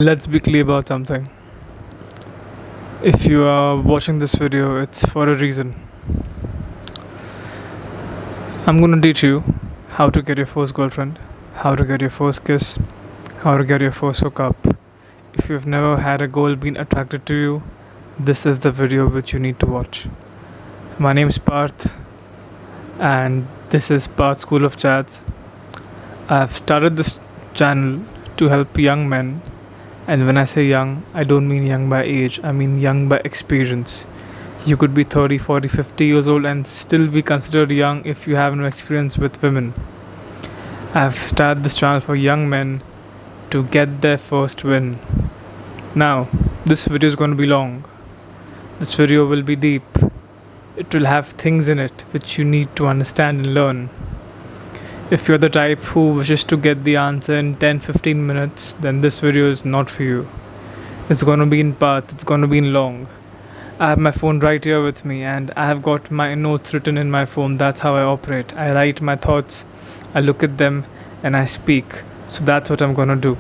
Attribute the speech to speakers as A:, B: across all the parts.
A: Let's be clear about something. If you are watching this video, it's for a reason. I'm gonna teach you how to get your first girlfriend, how to get your first kiss, how to get your first hookup. If you've never had a girl being attracted to you, this is the video which you need to watch. My name is Parth, and this is Parth School of Chats. I've started this channel to help young men. And when I say young, I don't mean young by age, I mean young by experience. You could be 30, 40, 50 years old and still be considered young if you have no experience with women. I've started this channel for young men to get their first win. Now, this video is going to be long. This video will be deep. It will have things in it which you need to understand and learn. If you're the type who wishes to get the answer in 10-15 minutes, then this video is not for you. It's gonna be in parts, it's gonna be in long. I have my phone right here with me and I have got my notes written in my phone. That's how I operate. I write my thoughts, I look at them, and I speak. So that's what I'm gonna do.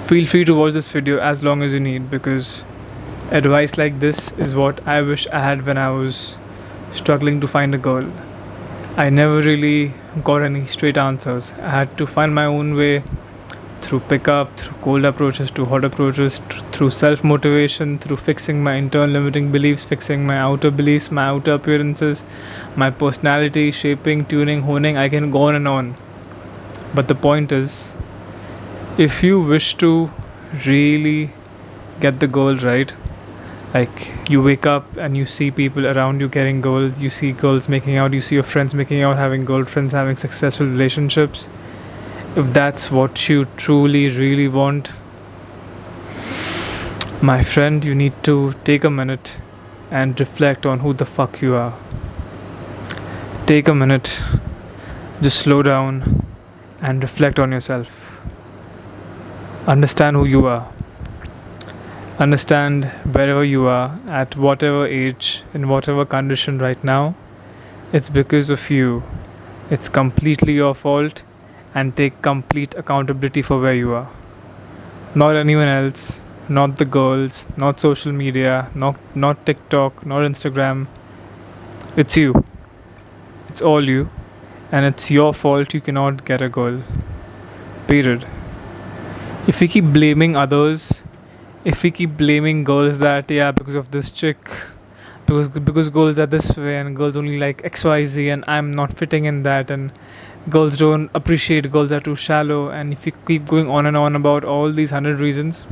A: Feel free to watch this video as long as you need, because advice like this is what I wish I had when I was struggling to find a girl. I never really got any straight answers. I had to find my own way through pickup, through cold approaches, to hot approaches, through self-motivation, through fixing my internal limiting beliefs, fixing my outer beliefs, my outer appearances, my personality, shaping, tuning, honing. I can go on and on. But the point is, if you wish to really get the goal right, like you wake up and you see people around you getting girls, you see girls making out, you see your friends making out, having girlfriends, having successful relationships. If that's what you truly really want, my friend, you need to take a minute and reflect on who the fuck you are. Take a minute, just slow down and reflect on yourself. Understand who you are. Understand wherever you are, at whatever age, in whatever condition right now, it's because of you. It's completely your fault, and take complete accountability for where you are. Not anyone else, not the girls, not social media, not TikTok, not Instagram. It's you. It's all you, and it's your fault you cannot get a girl. Period. If we keep blaming others, if we keep blaming girls that because of this chick, because girls are this way and girls only like XYZ and I'm not fitting in that, and girls don't appreciate, girls are too shallow, and if you keep going on and on about all these 100 reasons,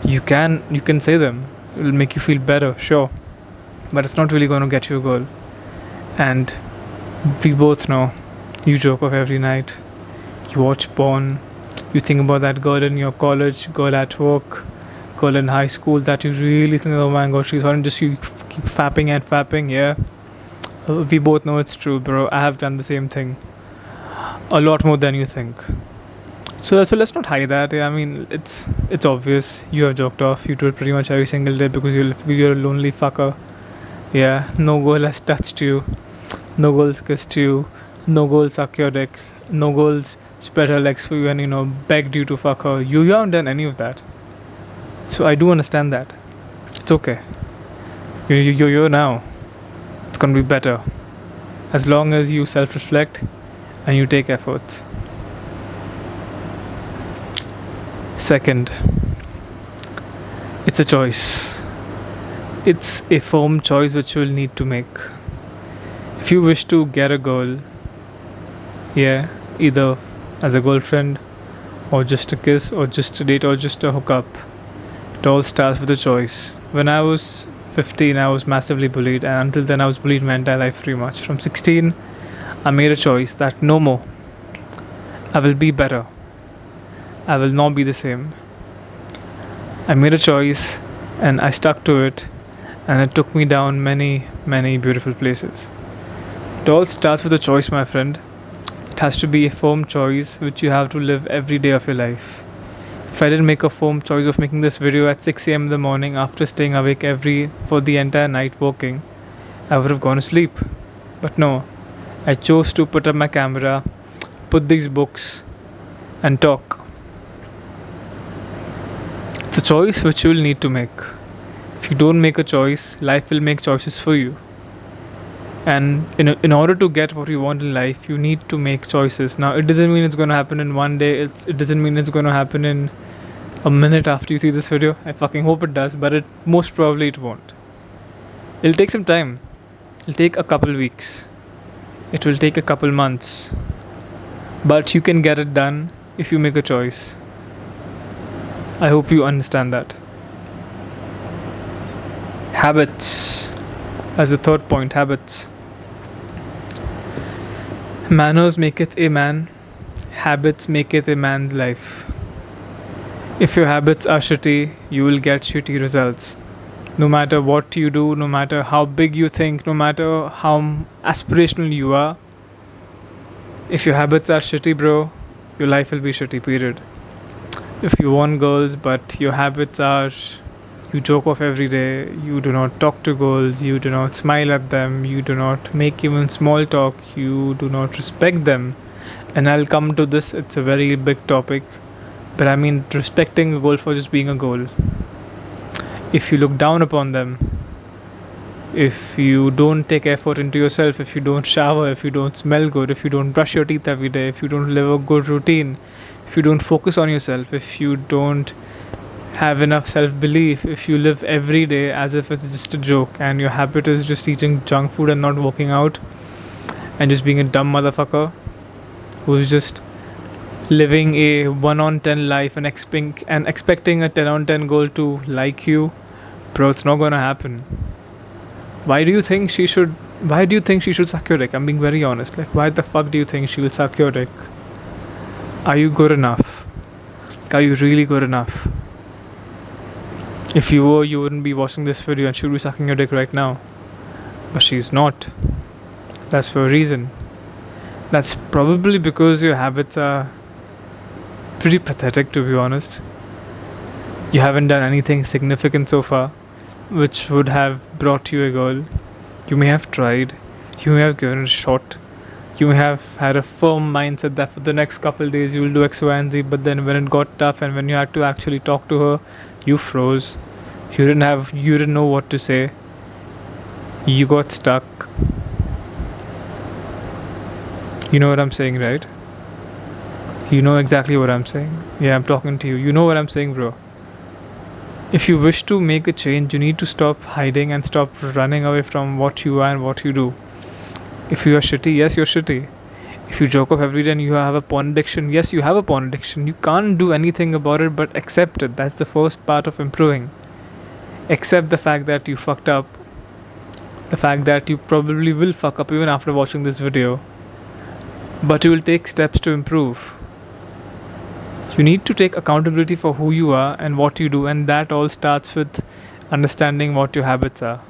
A: you can say them. It will make you feel better, sure, but it's not really going to get you a girl. And we both know, you joke off every night, you watch porn, you think about that girl in your college, girl at work, girl in high school that you really think, oh my god, she's hot, and just you keep fapping and fapping. Yeah, we both know it's true, bro. I have done the same thing a lot more than you think. So let's not hide that. I mean, it's obvious. You have joked off. You do it pretty much every single day because you're a lonely fucker. Yeah, no girl has touched you, no girls kissed you, no girl suck your dick, no girls spread her legs for you and begged you to fuck her. You haven't done any of that. So I do understand that. It's okay. You're now. It's gonna be better as long as you self-reflect and you take efforts. Second, it's a choice. It's a firm choice which you will need to make. If you wish to get a girl, either as a girlfriend, or just a kiss, or just a date, or just a hookup, it all starts with a choice. When I was 15, I was massively bullied, and until then I was bullied my entire life pretty much. From 16, I made a choice that no more. I will be better. I will not be the same. I made a choice and I stuck to it, and it took me down many, many beautiful places. It all starts with a choice, my friend. It has to be a firm choice which you have to live every day of your life. If I didn't make a firm choice of making this video at 6 a.m. in the morning after staying awake for the entire night working, I would have gone to sleep. But no, I chose to put up my camera, put these books, and talk. It's a choice which you will need to make. If you don't make a choice, life will make choices for you. And in order to get what you want in life, you need to make choices. Now, it doesn't mean it's going to happen in one day. It doesn't mean it's going to happen in a minute after you see this video. I fucking hope it does, but most probably it won't. It'll take some time. It'll take a couple weeks. It will take a couple months. But you can get it done if you make a choice. I hope you understand that. Habits. As the third point, habits. Manners maketh a man. Habits maketh a man's life. If your habits are shitty, you will get shitty results. No matter what you do, no matter how big you think, no matter how aspirational you are, if your habits are shitty, bro, your life will be shitty, period. If you want girls, but your habits are you joke off every day, you do not talk to girls, you do not smile at them, you do not make even small talk, you do not respect them. And I'll come to this, it's a very big topic, but I mean respecting a goal for just being a goal. If you look down upon them, if you don't take effort into yourself, if you don't shower, if you don't smell good, if you don't brush your teeth every day, if you don't live a good routine, if you don't focus on yourself, if you don't have enough self-belief, if you live every day as if it's just a joke and your habit is just eating junk food and not working out and just being a dumb motherfucker who's just living a 1 on 10 life and expecting a 10 on 10 goal to like you, bro, it's not gonna happen. Why do you think she should suck your dick? I'm being very honest. Like, why the fuck do you think she will suck your dick? Are you good enough? Are you really good enough? If you were, you wouldn't be watching this video and she would be sucking your dick right now. But she's not. That's for a reason. That's probably because your habits are pretty pathetic, to be honest. You haven't done anything significant so far which would have brought you a goal. You may have tried. You may have given it a shot. You may have had a firm mindset that for the next couple days you will do X, Y, and Z, but then when it got tough and when you had to actually talk to her, you froze. You didn't know what to say. You got stuck. You know what I'm saying, right? You know exactly what I'm saying. Yeah, I'm talking to you. You know what I'm saying, bro. If you wish to make a change, you need to stop hiding and stop running away from what you are and what you do. If you are shitty, yes, you're shitty. If you joke off every day and you have a porn addiction, yes, you have a porn addiction. You can't do anything about it but accept it. That's the first part of improving. Accept the fact that you fucked up. The fact that you probably will fuck up even after watching this video. But you will take steps to improve. You need to take accountability for who you are and what you do, and that all starts with understanding what your habits are.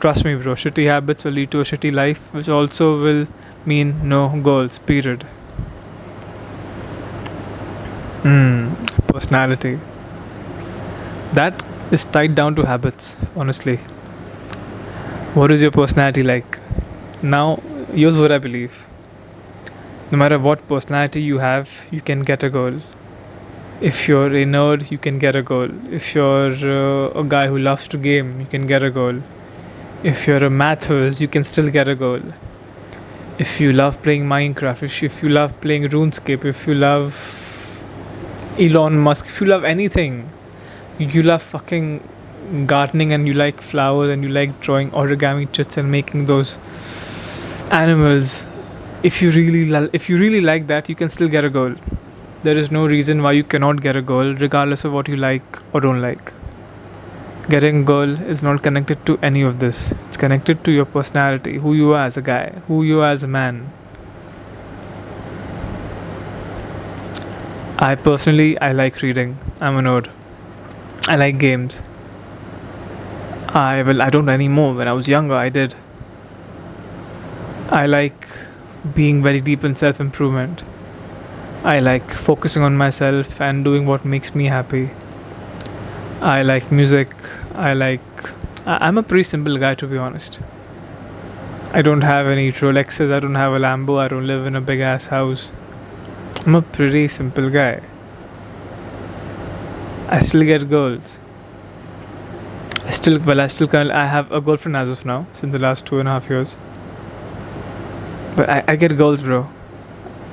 A: Trust me, bro, shitty habits will lead to a shitty life, which also will mean no goals, period. Personality. That is tied down to habits, honestly. What is your personality like? Now, here's what I believe. No matter what personality you have, you can get a goal. If you're a nerd, you can get a goal. If you're a guy who loves to game, you can get a goal. If you're a math whiz, you can still get a goal. If you love playing Minecraft, if you love playing RuneScape, if you love Elon Musk, if you love anything, you love fucking gardening and you like flowers and you like drawing origami chits and making those animals, if you really like that, you can still get a goal. There is no reason why you cannot get a goal regardless of what you like or don't like. Getting a goal is not connected to any of this. It's connected to your personality, who you are as a guy, who you are as a man. I like reading. I'm a nerd. I like games. I don't anymore. When I was younger, I did. I like being very deep in self-improvement. I like focusing on myself and doing what makes me happy. I like music. I'm a pretty simple guy, to be honest. I don't have any Rolexes, I don't have a Lambo, I don't live in a big ass house. I'm a pretty simple guy. I still get girls. I have a girlfriend as of now, since the last 2.5 years. But I get girls, bro.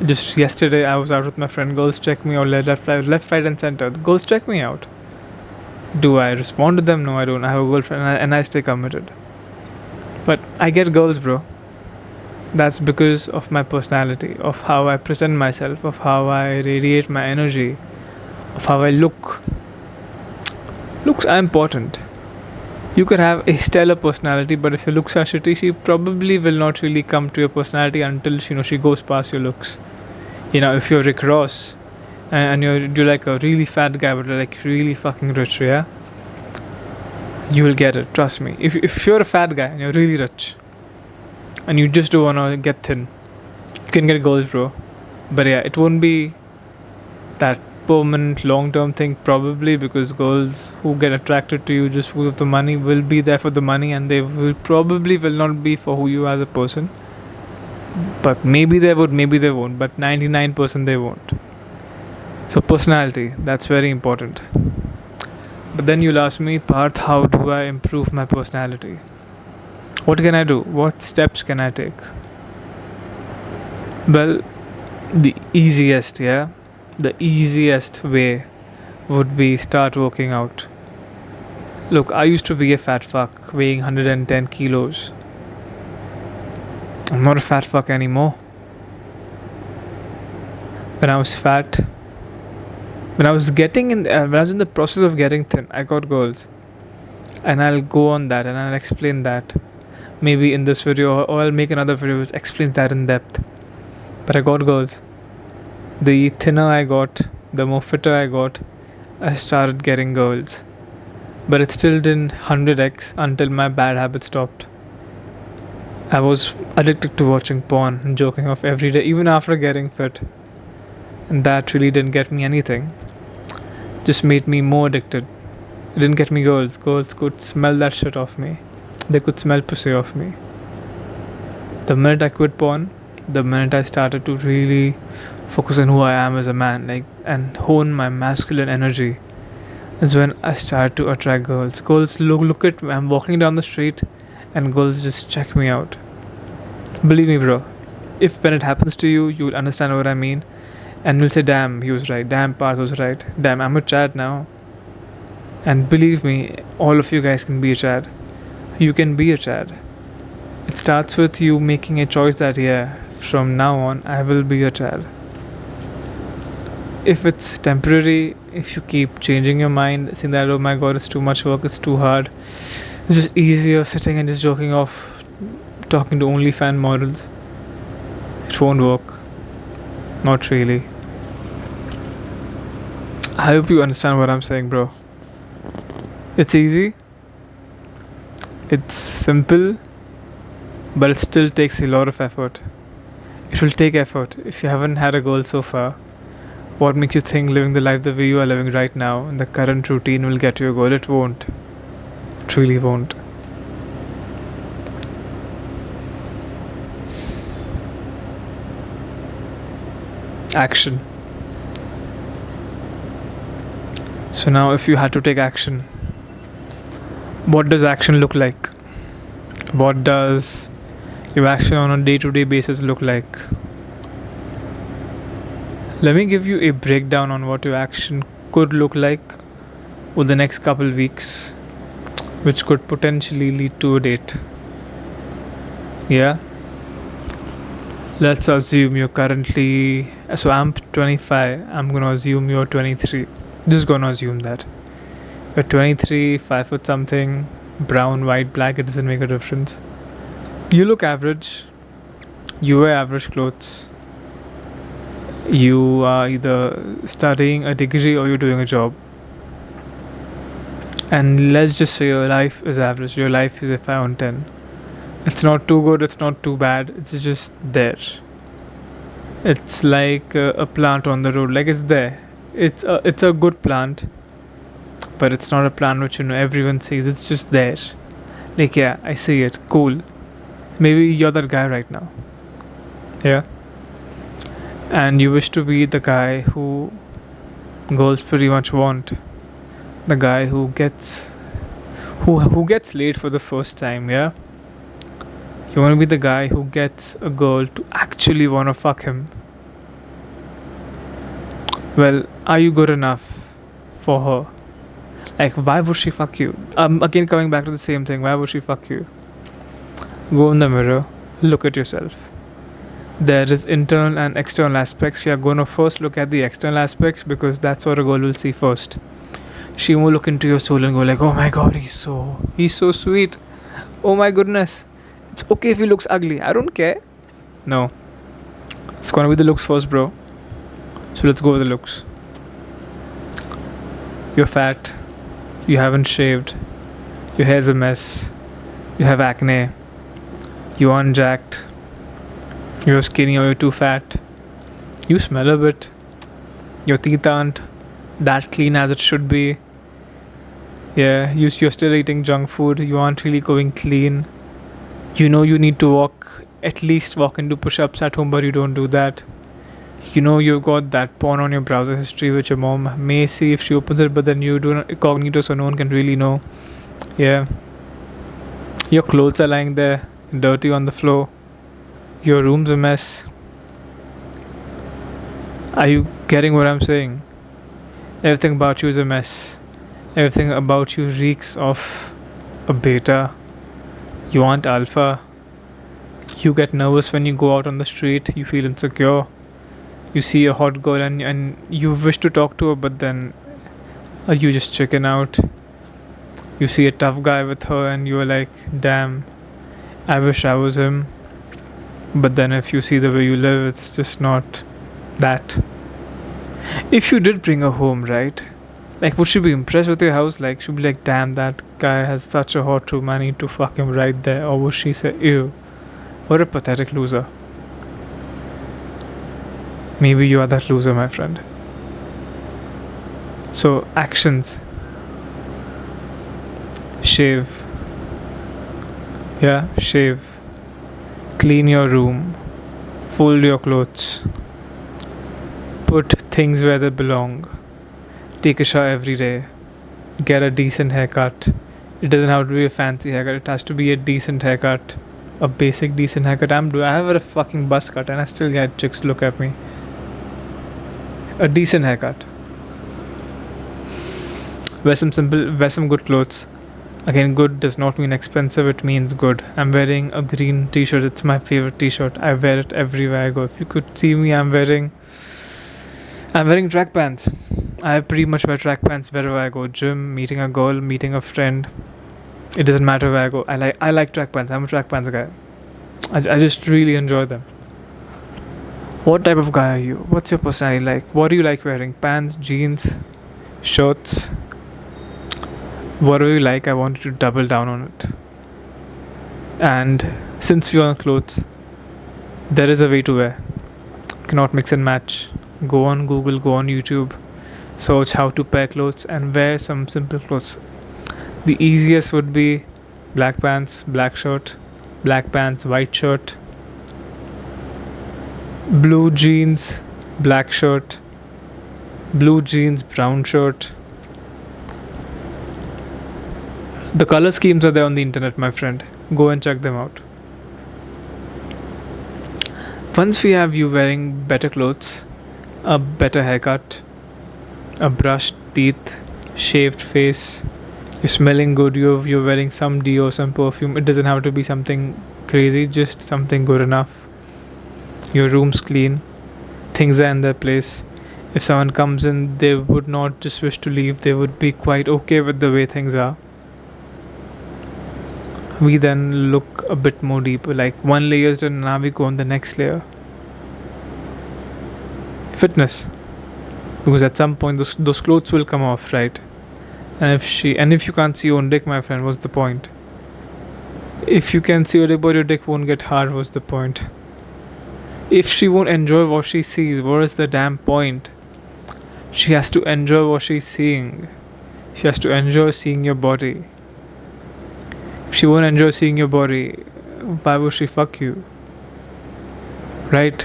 A: Just yesterday, I was out with my friend. Girls check me out left, right, and center. The girls check me out. Do I respond to them? No, I don't. I have a girlfriend and I stay committed. But I get girls, bro. That's because of my personality, of how I present myself, of how I radiate my energy, of how I look. Looks are important. You could have a stellar personality, but if your looks are shitty, she probably will not really come to your personality until she goes past your looks. If you're Rick Ross and you're like a really fat guy but like really fucking rich, yeah, you will get it. Trust me. If you're a fat guy and you're really rich and you just don't wanna get thin, you can get girls, bro. But yeah, it won't be that permanent long-term thing probably, because girls who get attracted to you just because of the money will be there for the money, and they will not be for who you are as a person. But maybe they would, maybe they won't, but 99% they won't. So personality, that's very important. But then you'll ask me, Parth, how do I improve my personality? What can I do? What steps can I take? Well, the easiest way would be start working out. Look, I used to be a fat fuck weighing 110 kilos. I'm not a fat fuck anymore. When I was in the process of getting thin, I got goals. And I'll go on that and I'll explain that. Maybe in this video, or I'll make another video which explains that in depth. But I got goals. The thinner I got, the more fitter I got, I started getting goals. But it still didn't 100x until my bad habit stopped. I was addicted to watching porn and joking off every day, even after getting fit. And that really didn't get me anything. Just made me more addicted. It didn't get me goals. Girls could smell that shit off me. They could smell pussy off me. The minute I quit porn, the minute I started to really focus on who I am as a man, and hone my masculine energy, is when I started to attract girls. Girls look at me. I'm walking down the street and girls just check me out. Believe me, bro. If when it happens to you, you'll understand what I mean. And you'll say, damn, he was right. Damn, Parth was right. Damn, I'm a Chad now. And believe me, all of you guys can be a Chad. You can be a Chad. It starts with you making a choice that, yeah, from now on, I will be a Chad. If it's temporary, if you keep changing your mind, saying that, oh my god, it's too much work, it's too hard, it's just easier sitting and just joking off, talking to OnlyFans models, it won't work. Not really. I hope you understand what I'm saying, bro. It's easy, it's simple, but it still takes a lot of effort. It will take effort. If you haven't had a goal so far, what makes you think living the life the way you are living right now in the current routine will get you a goal? It won't. It really won't. Action. So now if you had to take action, what does action look like? What does your action on a day-to-day basis look like? Let me give you a breakdown on what your action could look like over the next couple weeks, which could potentially lead to a date. Yeah? Let's assume you're currently... So I'm 25, I'm gonna assume you're 23. Just gonna assume that. You're 23, 5 foot something, brown, white, black, it doesn't make a difference. You look average. You wear average clothes. You are either studying a degree or you're doing a job. And let's just say your life is average. Your life is a 5 on 10. It's not too good, it's not too bad. It's just there. It's like a plant on the road. Like it's there. It's a good plant. But it's not a plant which everyone sees. It's just there. Like, yeah, I see it. Cool. Maybe you're that guy right now. Yeah. And you wish to be the guy who girls pretty much want. The guy who gets laid for the first time, yeah? You wanna be the guy who gets a girl to actually wanna fuck him. Well, are you good enough for her? Like, why would she fuck you? Again, coming back to the same thing, why would she fuck you? Go in the mirror, look at yourself. There is internal and external aspects. We are going to first look at the external aspects because that's what a girl will see first. She won't look into your soul and go like, "Oh my god, he's so sweet. Oh my goodness. It's okay if he looks ugly. I don't care." No. It's gonna be the looks first, bro. So let's go with the looks. You're fat. You haven't shaved. Your hair's a mess. You have acne. You aren't jacked. You're skinny or you're too fat. You smell a bit. Your teeth aren't that clean as it should be. Yeah, you're still eating junk food. You aren't really going clean. You know you need to at least walk and do push-ups at home, but you don't do that. You know you've got that porn on your browser history which your mom may see if she opens it, but then you do not incognito so no one can really know. Yeah. Your clothes are lying there, dirty on the floor. Your room's a mess. Are you getting what I'm saying? Everything about you is a mess. Everything about you reeks of a beta. You aren't alpha. You get nervous when you go out on the street. You feel insecure. You see a hot girl and you wish to talk to her, but then you just chicken out. You see a tough guy with her and you're like, damn, I wish I was him. But then if you see the way you live, it's just not that. If you did bring her home, right? Like, would she be impressed with your house? Like, she'd be like, damn, that guy has such a hot room, I need to fuck him right there. Or would she say, ew, what a pathetic loser? Maybe you are that loser, my friend. So, actions. Shave. Yeah, shave. Clean your room. Fold your clothes. Put things where they belong. Take a shower every day. Get a decent haircut. It doesn't have to be a fancy haircut. It has to be a decent haircut. A basic decent haircut. I have a fucking buzz cut and I still get chicks look at me. A decent haircut. Wear some good clothes. Again, good does not mean expensive, it means good. I'm wearing a green t-shirt. It's my favorite t-shirt. I wear it everywhere I go. If you could see me, I'm wearing track pants. I pretty much wear track pants wherever I go. Gym, meeting a girl, meeting a friend. It doesn't matter where I go. I like track pants. I'm a track pants guy. I just really enjoy them. What type of guy are you? What's your personality like? What do you like wearing? Pants, jeans, shirts? Whatever you like, I want you to double down on it. And since you're on clothes, there is a way to wear. You cannot mix and match. Go on Google, go on YouTube, search how to pair clothes and wear some simple clothes. The easiest would be black pants, black shirt, black pants, white shirt, blue jeans, black shirt, blue jeans, brown shirt. The color schemes are there on the internet, my friend. Go and check them out. Once we have you wearing better clothes, a better haircut, a brushed teeth, shaved face, you're smelling good, you're wearing some deo, some perfume. It doesn't have to be something crazy, just something good enough. Your room's clean, things are in their place. If someone comes in, they would not just wish to leave, they would be quite okay with the way things are. We then look a bit more deeper, like one layer is done, now we go on the next layer. Fitness, because at some point those clothes will come off, right? And if you can't see your own dick, my friend, what's the point? If you can see your dick but your dick won't get hard, what's the point? If she won't enjoy what she sees, what is the damn point? She has to enjoy what she's seeing. She has to enjoy seeing your body. If she won't enjoy seeing your body, why would she fuck you? Right?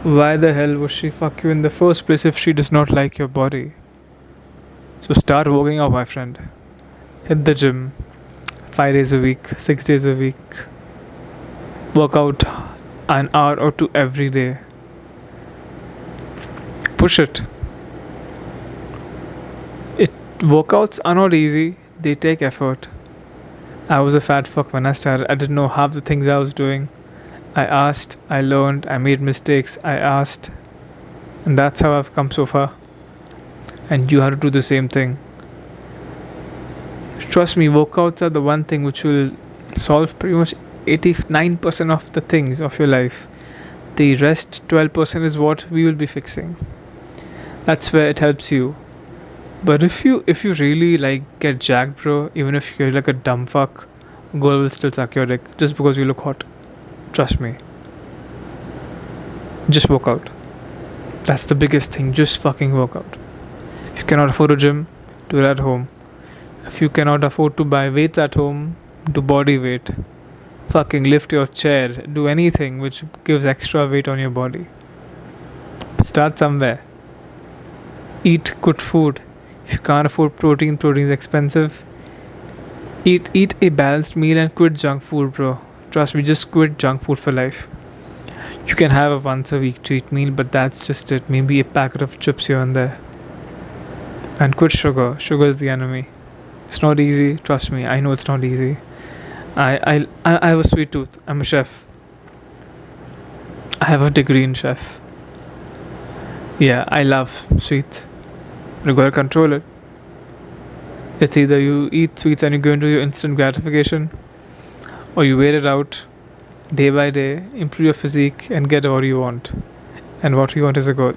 A: Why the hell would she fuck you in the first place if she does not like your body? So start working out, my friend. Hit the gym 5 days a week, 6 days a week. Work out an hour or two every day. Push it. Workouts are not easy, they take effort. I was a fat fuck when I started. I didn't know half the things I was doing. I asked, I learned, I made mistakes, I asked, and that's how I've come so far. And you have to do the same thing. Trust me, workouts are the one thing which will solve pretty much 89% of the things of your life. The rest 12% is what we will be fixing. That's where it helps you. But if you really like get jacked, bro, even if you're like a dumb fuck, girl will still suck your dick just because you look hot. Trust me. Just work out. That's the biggest thing. Just fucking work out. If you cannot afford a gym, do it at home. If you cannot afford to buy weights at home, do body weight. Fucking lift your chair. Do anything which gives extra weight on your body. Start somewhere. Eat good food. If you can't afford protein is expensive. Eat a balanced meal and quit junk food, bro. Trust me, just quit junk food for life. You can have a once a week treat meal, but that's just it. Maybe a packet of chips here and there. And quit sugar. Sugar is the enemy. It's not easy. Trust me, I know it's not easy. I have a sweet tooth. I'm a chef. I have a degree in chef. Yeah, I love sweets. You gotta control it. It's either you eat sweets and you go into your instant gratification, or you wait it out day by day, improve your physique, and get what you want. And what you want is a girl.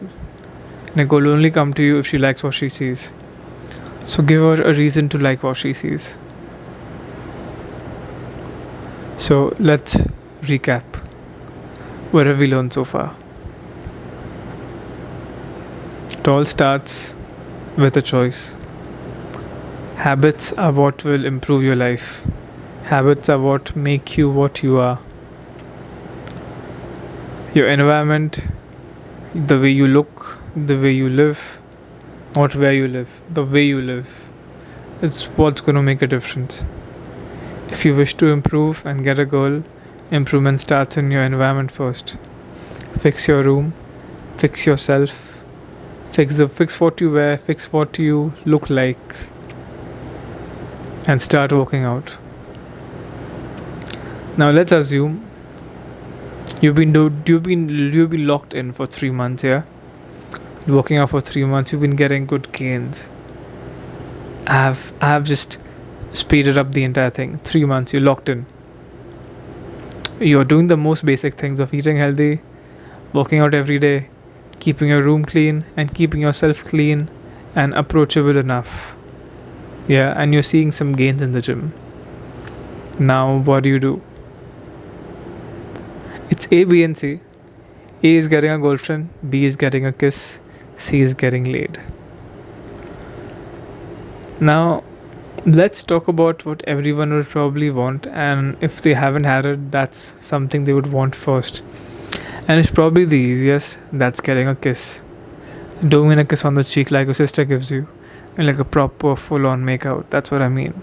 A: And a girl will only come to you if she likes what she sees. So give her a reason to like what she sees. So let's recap. What have we learned so far? It all starts with a choice. Habits are what will improve your life. Habits are what make you what you are. Your environment, the way you look, the way you live, not where you live, the way you live, is what's going to make a difference. If you wish to improve and get a goal, improvement starts in your environment first. Fix your room, fix yourself, fix what you wear, fix what you look like, and start working out. Now let's assume you've been locked in for 3 months, yeah? Working out for 3 months, you've been getting good gains. I have just speeded up the entire thing. 3 months, you're locked in. You're doing the most basic things of eating healthy, working out every day, keeping your room clean, and keeping yourself clean and approachable enough. Yeah, and you're seeing some gains in the gym. Now, what do? It's A, B, and C. A is getting a girlfriend, B is getting a kiss, C is getting laid. Now, let's talk about what everyone would probably want, and if they haven't had it, that's something they would want first. And it's probably the easiest. That's getting a kiss. Don't mean a kiss on the cheek like your sister gives you, and like a proper full-on makeout. That's what I mean.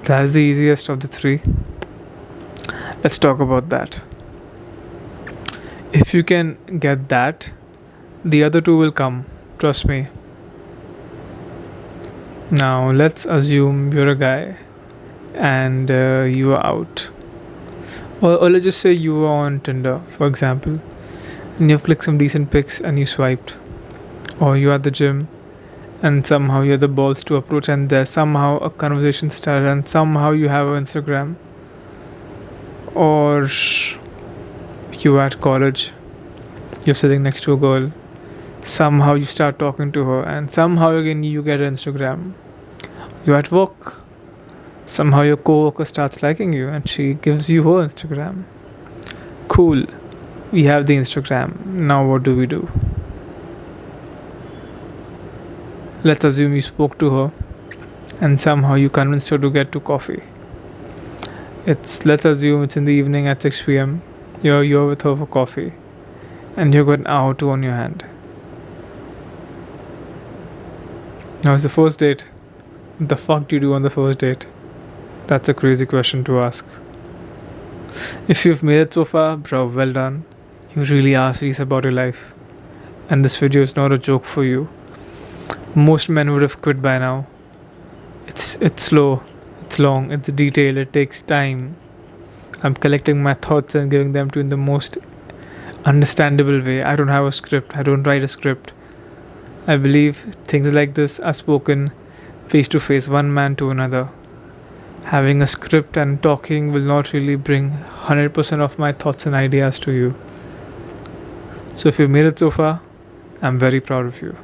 A: That's the easiest of the three. Let's talk about that. If you can get that, the other two will come. Trust me. Now let's assume you're a guy and you are out. Or let's just say you were on Tinder, for example, and you clicked some decent pics and you swiped. Or you're at the gym and somehow you have the balls to approach, and there's somehow a conversation started, and somehow you have an Instagram. Or you're at college, you're sitting next to a girl, somehow you start talking to her, and somehow again you get an Instagram. You're at work, somehow your coworker starts liking you and she gives you her Instagram. Cool, we have the Instagram. Now what do? Let's assume you spoke to her and somehow you convinced her to get to coffee. Let's assume it's in the evening at 6 p.m. You're with her for coffee, and you've got an hour or two on your hand. Now it's the first date. What the fuck do you do on the first date? That's a crazy question to ask. If you've made it so far, bro, well done. You really are serious about your life. And this video is not a joke for you. Most men would have quit by now. It's slow, it's long, it's detailed, it takes time. I'm collecting my thoughts and giving them to you in the most understandable way. I don't have a script, I don't write a script. I believe things like this are spoken face to face, one man to another. Having a script and talking will not really bring 100% of my thoughts and ideas to you. So if you made it so far, I'm very proud of you.